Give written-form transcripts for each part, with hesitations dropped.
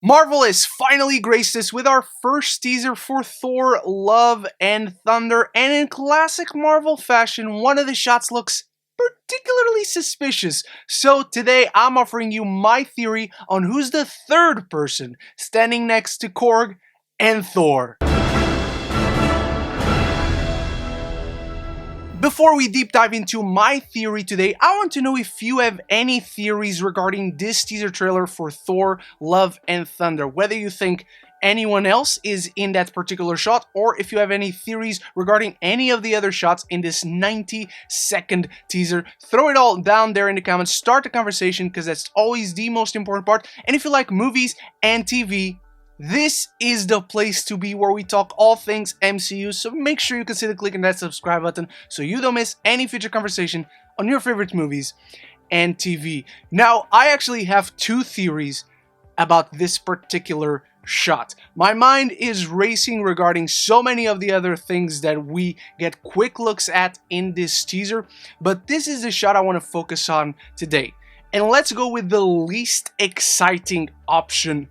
Marvel has finally graced us with our first teaser for Thor, Love and Thunder, and in classic Marvel fashion, one of the shots looks particularly suspicious. So today I'm offering you my theory on who's the third person standing next to Korg and Thor. Before we deep dive into my theory today, I want to know if you have any theories regarding this teaser trailer for Thor, Love and Thunder. Whether you think anyone else is in that particular shot, or if you have any theories regarding any of the other shots in this 90-second teaser, throw it all down there in the comments, start the conversation, because that's always the most important part. And if you like movies and TV, this is the place to be, where we talk all things MCU, so make sure you consider clicking that subscribe button so you don't miss any future conversation on your favorite movies and TV. Now, I actually have two theories about this particular shot. My mind is racing regarding so many of the other things that we get quick looks at in this teaser, but this is the shot I want to focus on today. And let's go with the least exciting option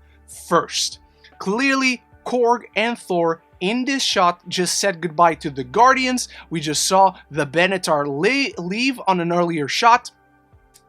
first. Clearly, Korg and Thor in this shot just said goodbye to the Guardians. We just saw the Benatar leave on an earlier shot.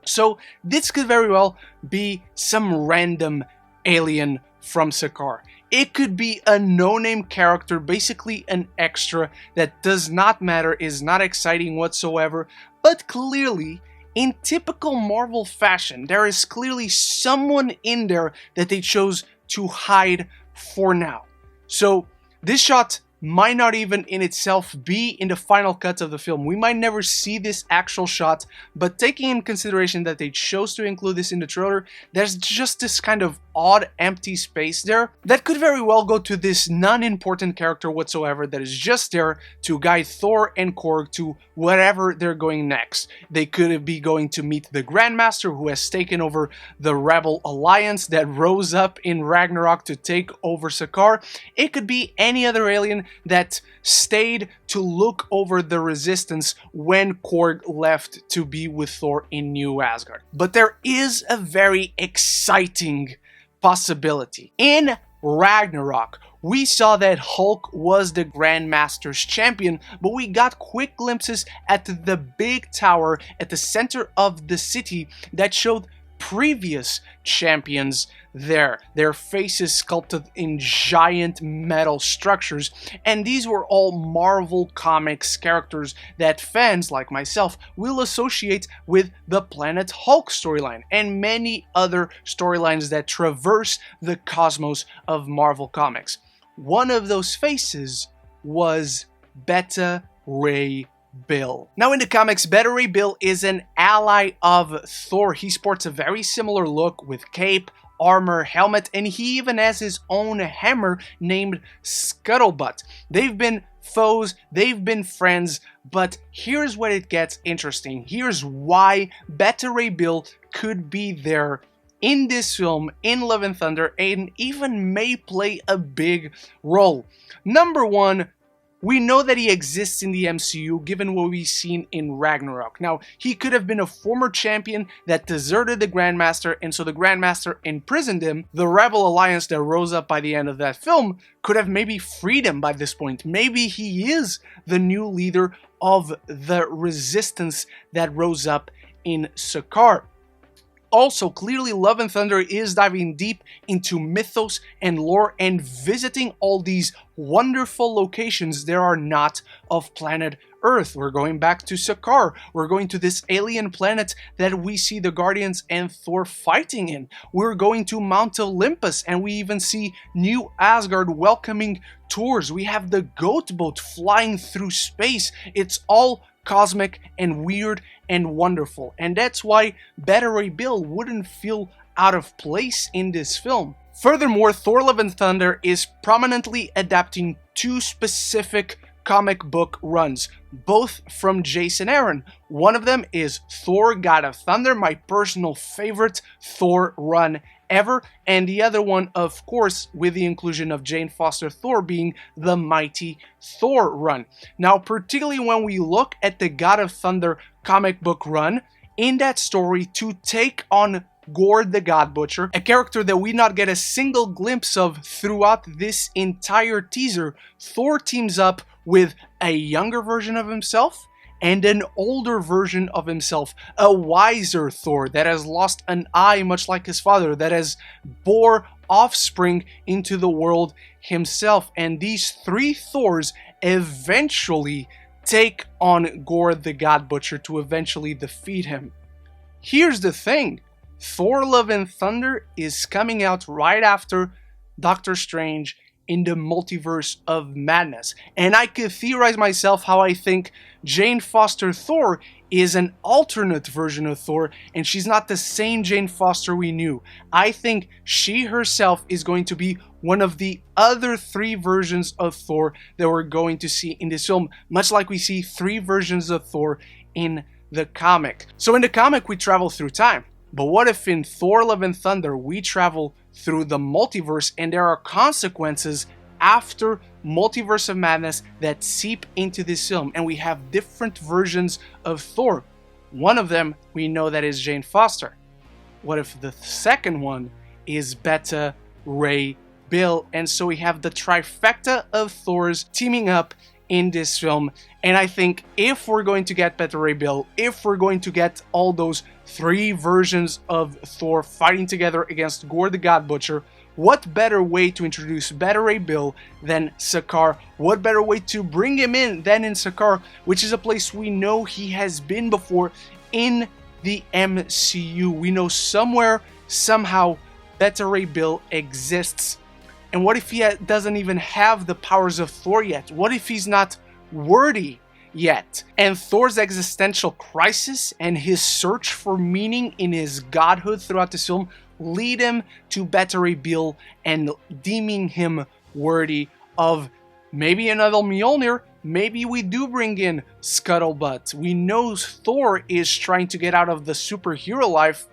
So this could very well be some random alien from Sakaar. It could be a no-name character, basically an extra that does not matter, is not exciting whatsoever, but clearly, in typical Marvel fashion, there is clearly someone in there that they chose to hide for now. So this shot might not even in itself be in the final cut of the film. We might never see this actual shot, but taking in consideration that they chose to include this in the trailer, there's just this kind of odd empty space there that could very well go to this non-important character whatsoever that is just there to guide Thor and Korg to wherever they're going next. They could be going to meet the Grandmaster, who has taken over the Rebel Alliance that rose up in Ragnarok to take over Sakaar. It could be any other alien that stayed to look over the Resistance when Korg left to be with Thor in New Asgard. But there is a very exciting possibility. In Ragnarok, we saw that Hulk was the Grandmaster's champion, but we got quick glimpses at the big tower at the center of the city that showed previous champions there, their faces sculpted in giant metal structures, and these were all Marvel Comics characters that fans like myself will associate with the Planet Hulk storyline and many other storylines that traverse the cosmos of Marvel Comics. One of those faces was Beta Ray Bill. Now in the comics, Beta Ray Bill is an ally of Thor. He sports a very similar look with cape, armor, helmet, and he even has his own hammer named Scuttlebutt. They've been foes, they've been friends, but here's where it gets interesting. Here's why Beta Ray Bill could be there in this film, in Love and Thunder, and even may play a big role. Number one, we know that he exists in the MCU given what we've seen in Ragnarok. Now, he could have been a former champion that deserted the Grandmaster, and so the Grandmaster imprisoned him. The Rebel Alliance that rose up by the end of that film could have maybe freed him by this point. Maybe he is the new leader of the Resistance that rose up in Sakaar. Also, clearly Love and Thunder is diving deep into mythos and lore and visiting all these wonderful locations that are not of planet Earth. We're going back to Sakaar. We're going to this alien planet that we see the Guardians and Thor fighting in. We're going to Mount Olympus, and we even see New Asgard welcoming Thors. We have the goat boat flying through space. It's all cosmic and weird and wonderful, and that's why Beta Ray Bill wouldn't feel out of place in this film. Furthermore, Thor Love and Thunder is prominently adapting two specific comic book runs, both from Jason Aaron. One of them is Thor God of Thunder, my personal favorite Thor run ever, and the other one, of course, with the inclusion of Jane Foster Thor, being the Mighty Thor run. Now, particularly when we look at the God of Thunder comic book run, in that story, to take on Gore the God Butcher, a character that we not get a single glimpse of throughout this entire teaser. Thor teams up with a younger version of himself and an older version of himself, a wiser Thor that has lost an eye much like his father, that has bore offspring into the world himself. And these three Thors eventually take on Gore the God Butcher to eventually defeat him. Here's the thing, Thor Love and Thunder is coming out right after Doctor Strange in the Multiverse of Madness. And I could theorize myself how I think Jane Foster Thor is an alternate version of Thor, and she's not the same Jane Foster we knew. I think she herself is going to be one of the other three versions of Thor that we're going to see in this film, much like we see three versions of Thor in the comic. So in the comic, we travel through time. But what if in Thor Love and Thunder, we travel through the multiverse and there are consequences after Multiverse of Madness that seep into this film, and we have different versions of Thor. One of them we know that is Jane Foster. What if the second one is Beta Ray Bill? And so we have the trifecta of Thors teaming up in this film. And I think if we're going to get Beta Ray Bill, if we're going to get all those three versions of Thor fighting together against Gore the God Butcher, what better way to introduce Beta Ray Bill than Sakaar? What better way to bring him in than in Sakaar, which is a place we know he has been before in the MCU. We know somewhere, somehow, Beta Ray Bill exists. And what if he doesn't even have the powers of Thor yet? What if he's not worthy yet? And Thor's existential crisis and his search for meaning in his godhood throughout this film lead him to Beta Ray Bill and deeming him worthy of maybe another Mjolnir. Maybe we do bring in Scuttlebutt. We know Thor is trying to get out of the superhero life.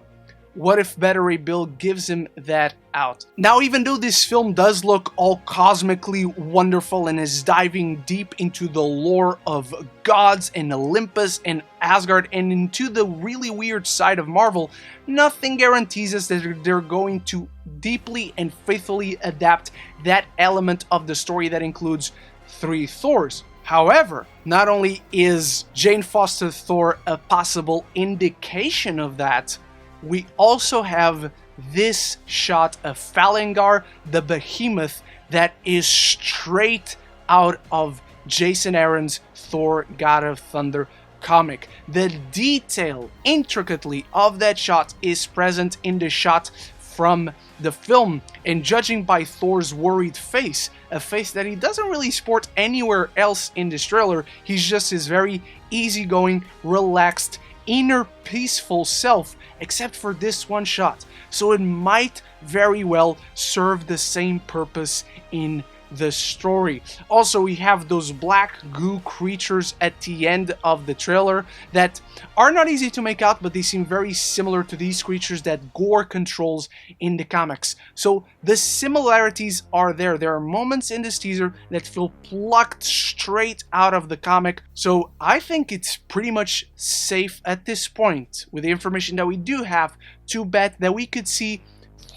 What if Beta Ray Bill gives him that out? Now, even though this film does look all cosmically wonderful and is diving deep into the lore of gods and Olympus and Asgard and into the really weird side of Marvel, nothing guarantees us that they're going to deeply and faithfully adapt that element of the story that includes three Thors. However, not only is Jane Foster Thor a possible indication of that, we also have this shot of Falangar, the behemoth, that is straight out of Jason Aaron's Thor God of Thunder comic. The detail, intricately, of that shot is present in the shot from the film, and judging by Thor's worried face, a face that he doesn't really sport anywhere else in this trailer, he's just his very easygoing, relaxed, inner peaceful self, except for this one shot. So it might very well serve the same purpose in the story. Also, we have those black goo creatures at the end of the trailer that are not easy to make out, but they seem very similar to these creatures that Gore controls in the comics. So the similarities are there. There are moments in this teaser that feel plucked straight out of the comic. So I think it's pretty much safe at this point, with the information that we do have, to bet that we could see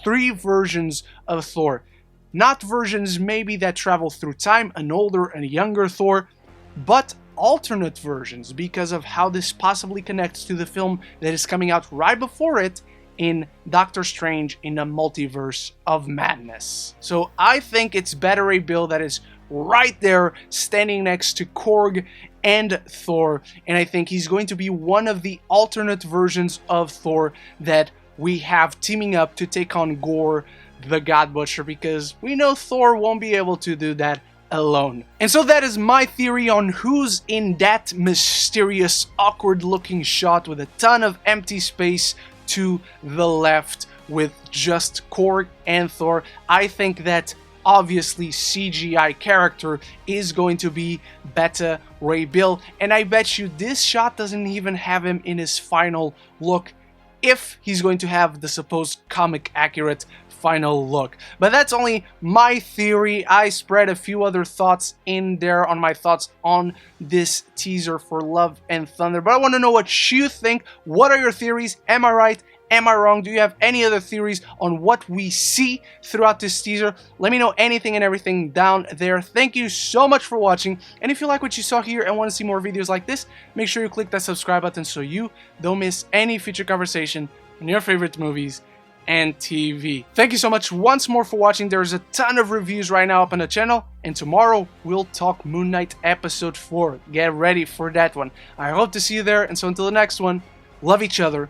three versions of Thor. Not versions maybe that travel through time, an older and a younger Thor, but alternate versions because of how this possibly connects to the film that is coming out right before it in Doctor Strange in the Multiverse of Madness. So I think it's Beta Ray Bill that is right there standing next to Korg and Thor, and I think he's going to be one of the alternate versions of Thor that we have teaming up to take on Gore the God Butcher, because we know Thor won't be able to do that alone. And so that is my theory on who's in that mysterious, awkward looking shot with a ton of empty space to the left with just Korg and Thor. I think that obviously CGI character is going to be Beta Ray Bill, and I bet you this shot doesn't even have him in his final look, if he's going to have the supposed comic accurate final look. But that's only my theory. I spread a few other thoughts in there on my thoughts on this teaser for Love and Thunder, but I want to know what you think. What are your theories? Am I right? Am I wrong? Do you have any other theories on what we see throughout this teaser? Let me know anything and everything down there. Thank you so much for watching, and if you like what you saw here and want to see more videos like this, make sure you click that subscribe button so you don't miss any future conversation on your favorite movies and TV. Thank you so much once more for watching. There's a ton of reviews right now up on the channel, and tomorrow we'll talk Moon Knight episode 4. Get ready for that one. I hope to see you there, and so until the next one, love each other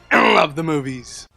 and love the movies.